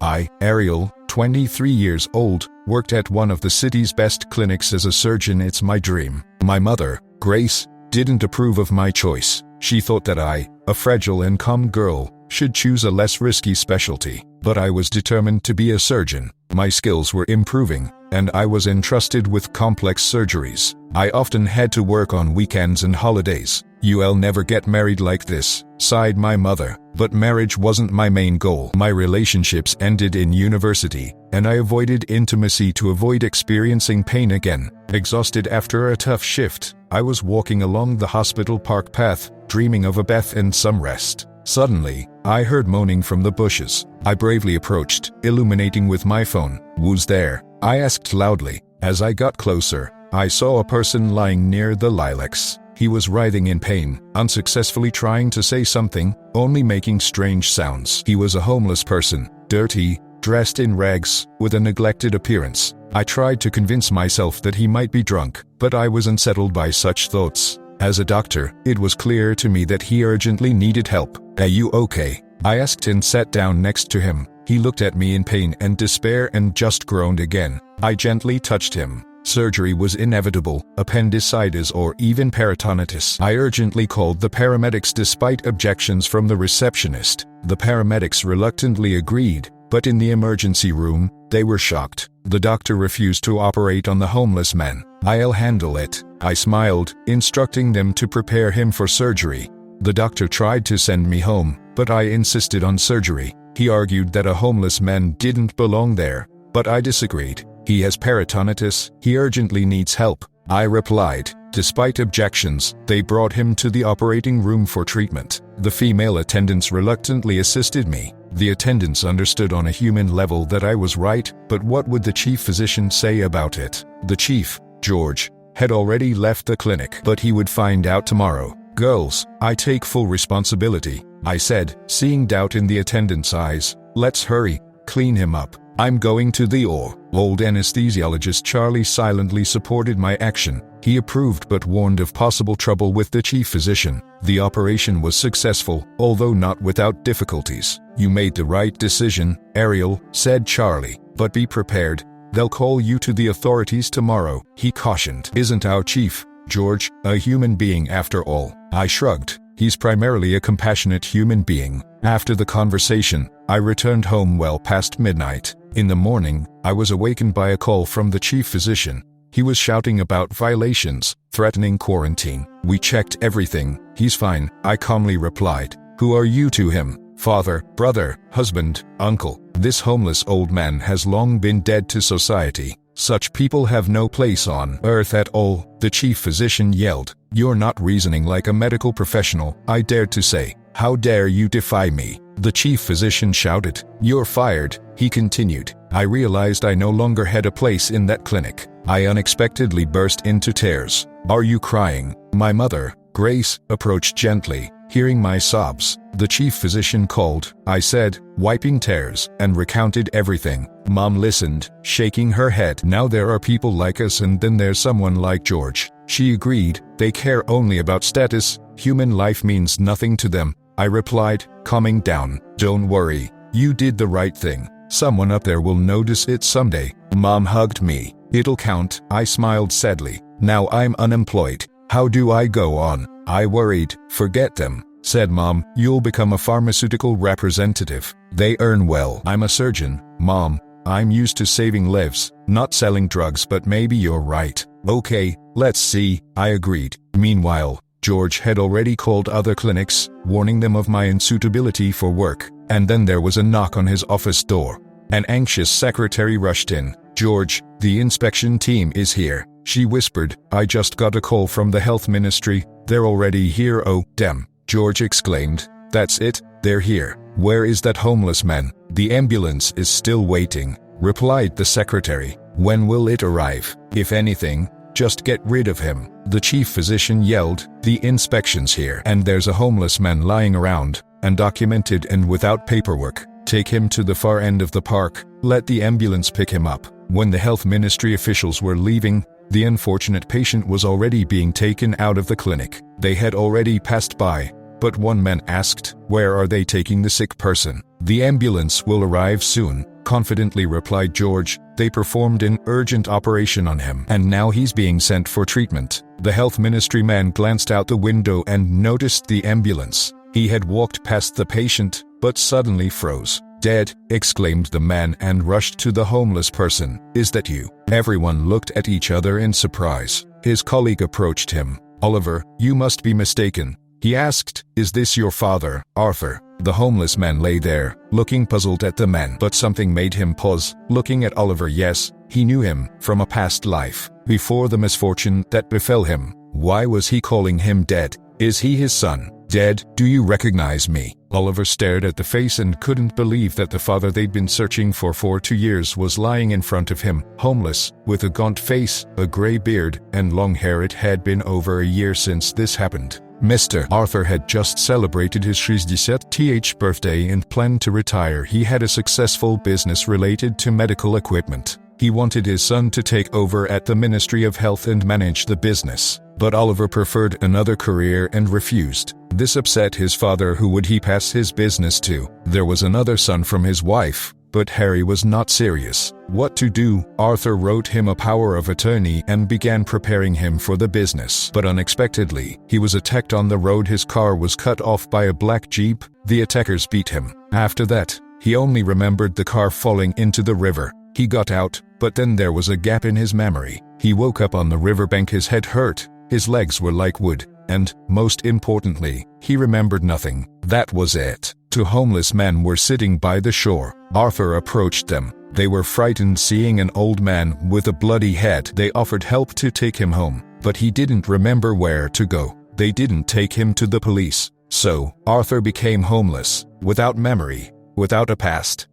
I, Ariel, 23 years old, worked at one of the city's best clinics as a surgeon. It's my dream. My mother, Grace, didn't approve of my choice. She thought that I, a fragile and calm girl, should choose a less risky specialty. But I was determined to be a surgeon. My skills were improving, and I was entrusted with complex surgeries. I often had to work on weekends and holidays. "You'll never get married like this," sighed my mother. But marriage wasn't my main goal. My relationships ended in university, and I avoided intimacy to avoid experiencing pain again. Exhausted after a tough shift, I was walking along the hospital park path, dreaming of a bath and some rest. Suddenly, I heard moaning from the bushes. I bravely approached, illuminating with my phone. "Who's there?" I asked loudly. As I got closer, I saw a person lying near the lilacs. He was writhing in pain, unsuccessfully trying to say something, only making strange sounds. He was a homeless person, dirty, dressed in rags, with a neglected appearance. I tried to convince myself that he might be drunk, but I was unsettled by such thoughts. As a doctor, it was clear to me that he urgently needed help. "Are you okay?" I asked and sat down next to him. He looked at me in pain and despair and just groaned again. I gently touched him. Surgery was inevitable, appendicitis or even peritonitis. I urgently called the paramedics despite objections from the receptionist. The paramedics reluctantly agreed, but in the emergency room, they were shocked. The doctor refused to operate on the homeless man. "I'll handle it," I smiled, instructing them to prepare him for surgery. The doctor tried to send me home, but I insisted on surgery. He argued that a homeless man didn't belong there, but I disagreed. "He has peritonitis, he urgently needs help," I replied. Despite objections, they brought him to the operating room for treatment. The female attendants reluctantly assisted me. The attendants understood on a human level that I was right, but what would the chief physician say about it? The chief, George, had already left the clinic, but he would find out tomorrow. "Girls, I take full responsibility," I said, seeing doubt in the attendant's eyes. "Let's hurry, clean him up. I'm going to the OR." Old anesthesiologist Charlie silently supported my action. He approved but warned of possible trouble with the chief physician. The operation was successful, although not without difficulties. "You made the right decision, Ariel," said Charlie, "but be prepared. They'll call you to the authorities tomorrow," he cautioned. "Isn't our chief, George, a human being after all?" I shrugged. "He's primarily a compassionate human being." After the conversation, I returned home well past midnight. In the morning, I was awakened by a call from the chief physician. He was shouting about violations, threatening quarantine. "We checked everything. He's fine," I calmly replied. "Who are you to him? Father, brother, husband, uncle? This homeless old man has long been dead to society. Such people have no place on earth at all," the chief physician yelled. "You're not reasoning like a medical professional," I dared to say. "How dare you defy me?" The chief physician shouted. "You're fired," he continued. I realized I no longer had a place in that clinic. I unexpectedly burst into tears. "Are you crying?" My mother, Grace, approached gently. Hearing my sobs, the chief physician called, I said, wiping tears, and recounted everything. Mom listened, shaking her head. "Now there are people like us and then there's someone like George." She agreed. "They care only about status. Human life means nothing to them," I replied, calming down. "Don't worry. You did the right thing. Someone up there will notice it someday." Mom hugged me. "It'll count," I smiled sadly. "Now I'm unemployed. How do I go on?" I worried. "Forget them," said Mom. "You'll become a pharmaceutical representative. They earn well." "I'm a surgeon, Mom. I'm used to saving lives, not selling drugs, but maybe you're right." "Okay, let's see," I agreed. Meanwhile, George had already called other clinics, warning them of my unsuitability for work, and then there was a knock on his office door. An anxious secretary rushed in. "George, the inspection team is here," she whispered. "I just got a call from the health ministry. They're already here." "Oh, damn," George exclaimed. "That's it, they're here." "Where is that homeless man?" "The ambulance is still waiting," replied the secretary. "When will it arrive?" "If anything, just get rid of him," the chief physician yelled. "The inspection's here, and there's a homeless man lying around, undocumented and without paperwork. Take him to the far end of the park. Let the ambulance pick him up." When the health ministry officials were leaving, the unfortunate patient was already being taken out of the clinic. They had already passed by, but one man asked, "Where are they taking the sick person?" "The ambulance will arrive soon," confidently replied George. They performed an urgent operation on him, and now he's being sent for treatment. The health ministry man glanced out the window and noticed the ambulance. He had walked past the patient, but suddenly froze. "Dead," exclaimed the man and rushed to the homeless person. "Is that you?" Everyone looked at each other in surprise. His colleague approached him. "Oliver, you must be mistaken," he asked. "Is this your father, Arthur?" The homeless man lay there, looking puzzled at the man, but something made him pause. Looking at Oliver, yes, he knew him from a past life, before the misfortune that befell him. Why was he calling him dead? Is he his son? "Dead, do you recognize me?" Oliver stared at the face and couldn't believe that the father they'd been searching for 2 years was lying in front of him, homeless, with a gaunt face, a gray beard, and long hair. It had been over a year since this happened. Mr. Arthur had just celebrated his 67th birthday and planned to retire. He had a successful business related to medical equipment. He wanted his son to take over at the Ministry of Health and manage the business. But Oliver preferred another career and refused. This upset his father. Who would he pass his business to? There was another son from his wife, but Harry was not serious. What to do? Arthur wrote him a power of attorney and began preparing him for the business. But unexpectedly, he was attacked on the road. His car was cut off by a black jeep. The attackers beat him. After that, he only remembered the car falling into the river. He got out, but then there was a gap in his memory. He woke up on the riverbank. His head hurt, his legs were like wood, and, most importantly, he remembered nothing. That was it. Two homeless men were sitting by the shore. Arthur approached them. They were frightened seeing an old man with a bloody head. They offered help to take him home, but he didn't remember where to go. They didn't take him to the police. So, Arthur became homeless, without memory, without a past.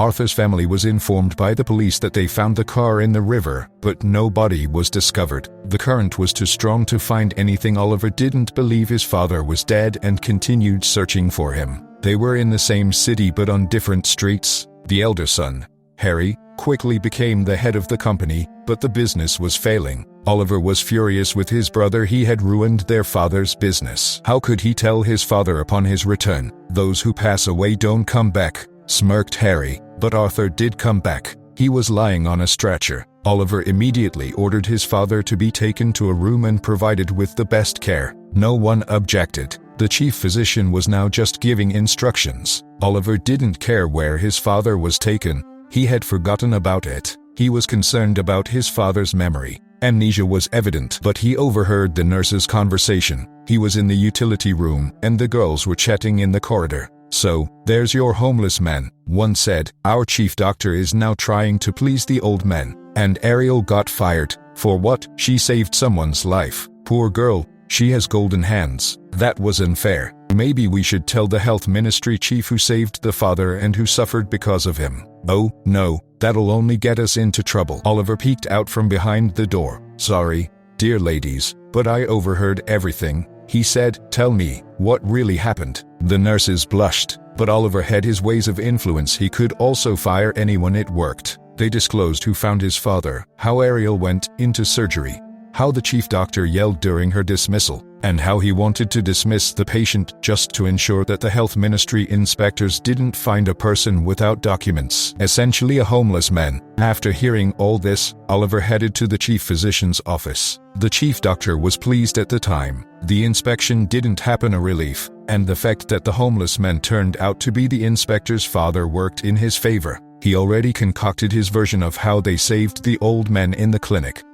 Arthur's family was informed by the police that they found the car in the river, but no body was discovered. The current was too strong to find anything. Oliver didn't believe his father was dead and continued searching for him. They were in the same city but on different streets. The elder son, Harry, quickly became the head of the company, but the business was failing. Oliver was furious with his brother. He had ruined their father's business. How could he tell his father upon his return? "Those who pass away don't come back," smirked Harry. But Arthur did come back. He was lying on a stretcher. Oliver immediately ordered his father to be taken to a room and provided with the best care. No one objected. The chief physician was now just giving instructions. Oliver didn't care where his father was taken. He had forgotten about it. He was concerned about his father's memory. Amnesia was evident, but he overheard the nurse's conversation. He was in the utility room, and the girls were chatting in the corridor. "So, there's your homeless man," one said. "Our chief doctor is now trying to please the old man. And Ariel got fired. For what? She saved someone's life. Poor girl, she has golden hands. That was unfair. Maybe we should tell the health ministry chief who saved the father and who suffered because of him." "Oh, no, that'll only get us into trouble." Oliver peeked out from behind the door. "Sorry, dear ladies, but I overheard everything," he said. "Tell me, what really happened?" The nurses blushed, but Oliver had his ways of influence. He could also fire anyone it worked. They disclosed who found his father, how Ariel went into surgery, how the chief doctor yelled during her dismissal, and how he wanted to dismiss the patient just to ensure that the health ministry inspectors didn't find a person without documents, essentially a homeless man. After hearing all this, Oliver headed to the chief physician's office. The chief doctor was pleased at the time. The inspection didn't happen. A relief, and the fact that the homeless man turned out to be the inspector's father worked in his favor. He already concocted his version of how they saved the old man in the clinic.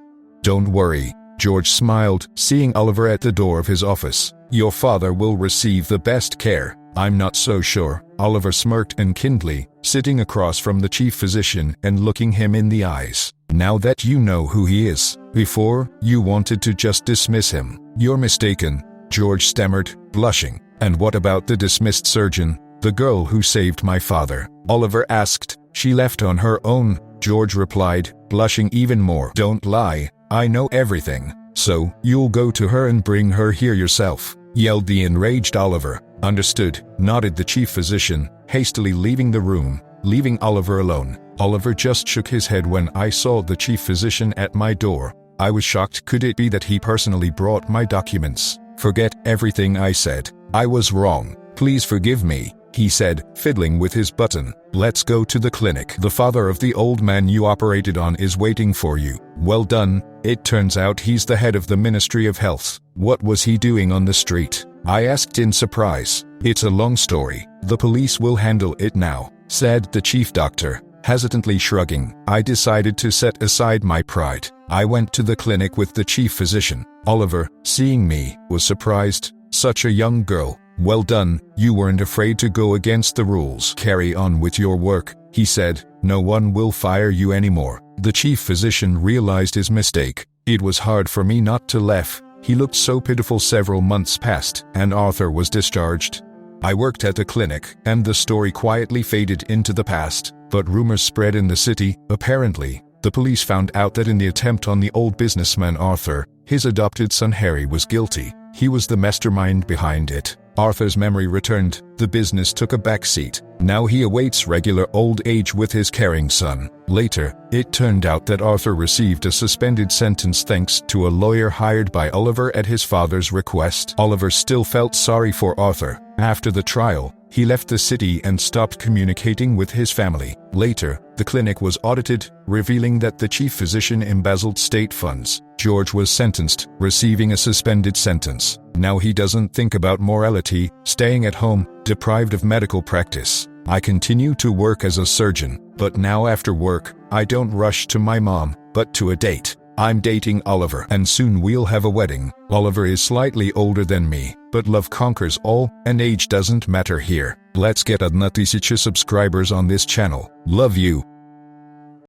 "Don't worry," George smiled, seeing Oliver at the door of his office. "Your father will receive the best care." "I'm not so sure." Oliver smirked unkindly, sitting across from the chief physician and looking him in the eyes. "Now that you know who he is, before, you wanted to just dismiss him." "You're mistaken," George stammered, blushing. "And what about the dismissed surgeon, the girl who saved my father?" Oliver asked. "She left on her own," George replied, blushing even more. "Don't lie. I know everything." "So, you'll go to her and bring her here yourself?" yelled the enraged Oliver. "Understood," nodded the chief physician, hastily leaving the room, leaving Oliver alone. Oliver just shook his head when I saw the chief physician at my door. I was shocked. Could it be that he personally brought my documents? "Forget everything I said. I was wrong. Please forgive me," he said, fiddling with his button. Let's go to the clinic. The father of the old man you operated on is waiting for you. Well done. It turns out he's the head of the Ministry of Health. What was he doing on the street? I asked in surprise. It's a long story. The police will handle it now, said the chief doctor. Hesitantly shrugging, I decided to set aside my pride. I went to the clinic with the chief physician. Oliver, seeing me, was surprised. Such a young girl. Well done, you weren't afraid to go against the rules. Carry on with your work, he said. No one will fire you anymore. The chief physician realized his mistake. It was hard for me not to laugh. He looked so pitiful. Several months passed, and Arthur was discharged. I worked at a clinic, and the story quietly faded into the past. But rumors spread in the city. Apparently, the police found out that in the attempt on the old businessman Arthur, his adopted son Harry was guilty. He was the mastermind behind it. Arthur's memory returned. The business took a backseat. Now he awaits regular old age with his caring son. Later, it turned out that Arthur received a suspended sentence thanks to a lawyer hired by Oliver at his father's request. Oliver still felt sorry for Arthur. After the trial, he left the city and stopped communicating with his family. Later, the clinic was audited, revealing that the chief physician embezzled state funds. George was sentenced, receiving a suspended sentence. Now he doesn't think about morality, staying at home, deprived of medical practice. I continue to work as a surgeon, but now after work, I don't rush to my mom, but to a date. I'm dating Oliver, and soon we'll have a wedding. Oliver is slightly older than me, but love conquers all, and age doesn't matter here. Let's get 1000 subscribers on this channel. Love you.